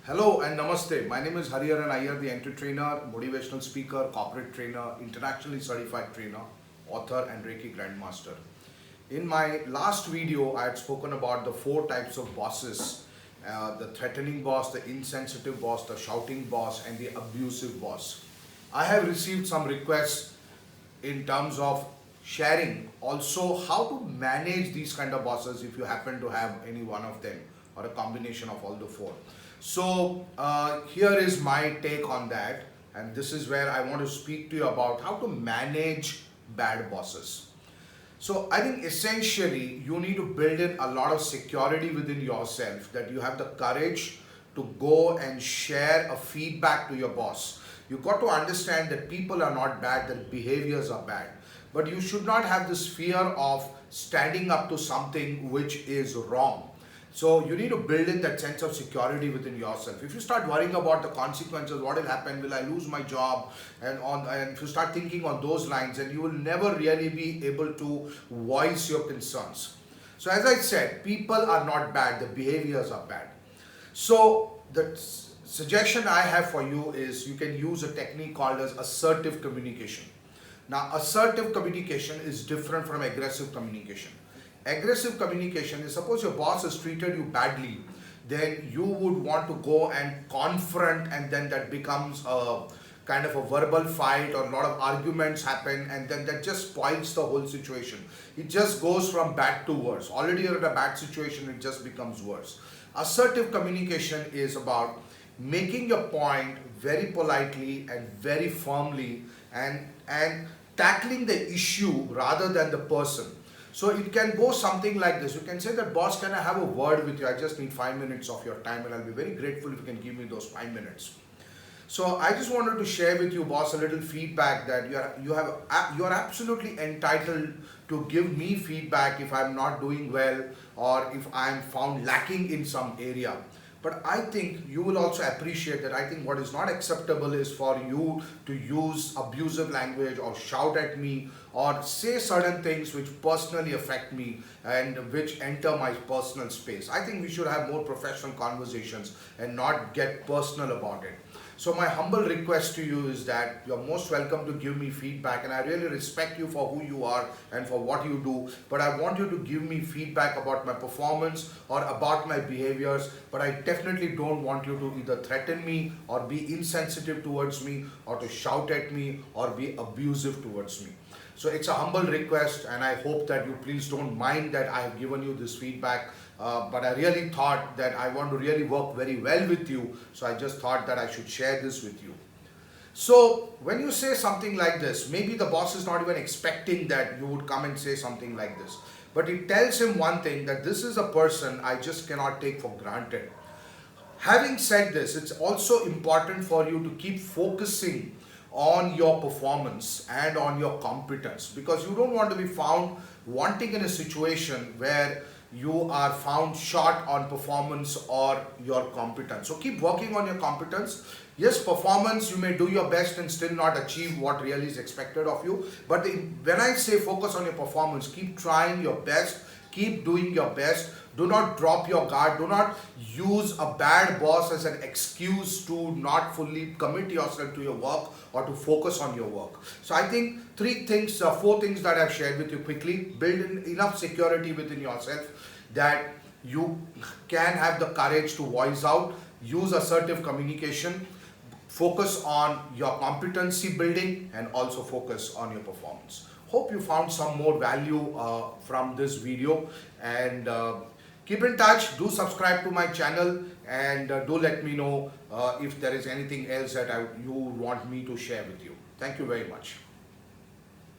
Hello and namaste. My name is Hariharan Iyer, the entry trainer, motivational speaker, corporate trainer, internationally certified trainer, author and Reiki grandmaster. In my last video, I had spoken about the 4 types of bosses, the threatening boss, the insensitive boss, the shouting boss and the abusive boss. I have received some requests in terms of sharing also how to manage these kind of bosses if you happen to have any one of them or a combination of all the 4. So here is my take on that, and this is where I want to speak to you about how to manage bad bosses. So I think essentially you need to build in a lot of security within yourself, that you have the courage to go and share a feedback to your boss. You've got to understand that people are not bad, that behaviors are bad. But you should not have this fear of standing up to something which is wrong. So you need to build in that sense of security within yourself. If you start worrying about the consequences, what will happen, will I lose my job, and if you start thinking on those lines, then you will never really be able to voice your concerns. So as I said, people are not bad, the behaviors are bad. So the suggestion I have for you is you can use a technique called as assertive communication. Now, assertive communication is different from aggressive communication. Aggressive communication is, suppose your boss has treated you badly, then you would want to go and confront, and then that becomes a kind of a verbal fight, or a lot of arguments happen, and then that just spoils the whole situation. It just goes from bad to worse. Already you're in a bad situation, it just becomes worse. Assertive communication is about making your point very politely and very firmly, and tackling the issue rather than the person. So it can go something like this. You can say that, boss, can I have a word with you? I just need 5 minutes of your time, and I'll be very grateful if you can give me those 5 minutes. So I just wanted to share with you, boss, a little feedback that you are absolutely entitled to give me feedback if I'm not doing well, or if I'm found lacking in some area. But I think you will also appreciate that I think what is not acceptable is for you to use abusive language, or shout at me, or say certain things which personally affect me and which enter my personal space. I think we should have more professional conversations and not get personal about it. So my humble request to you is that you're most welcome to give me feedback, and I really respect you for who you are and for what you do, but I want you to give me feedback about my performance or about my behaviors, but I definitely don't want you to either threaten me or be insensitive towards me, or to shout at me or be abusive towards me. So it's a humble request, and I hope that you please don't mind that I have given you this feedback. But I really thought that I want to really work very well with you, so I just thought that I should share this with you. So when you say something like this, maybe the boss is not even expecting that you would come and say something like this, but it tells him one thing, that this is a person I just cannot take for granted. Having said this, it's also important for you to keep focusing on your performance and on your competence, because you don't want to be found wanting in a situation where you are found short on performance or your competence. So keep working on your competence. Yes, performance, you may do your best and still not achieve what really is expected of you. But when I say focus on your performance, keep trying your best, keep doing your best. Do not drop your guard. Do not use a bad boss as an excuse to not fully commit yourself to your work or to focus on your work. So I think 4 things that I've shared with you quickly. Build in enough security within yourself that you can have the courage to voice out. Use assertive communication. Focus on your competency building, and also focus on your performance. Hope you found some more value from this video, and keep in touch. Do subscribe to my channel, and do let me know if there is anything else that you want me to share with you. Thank you very much.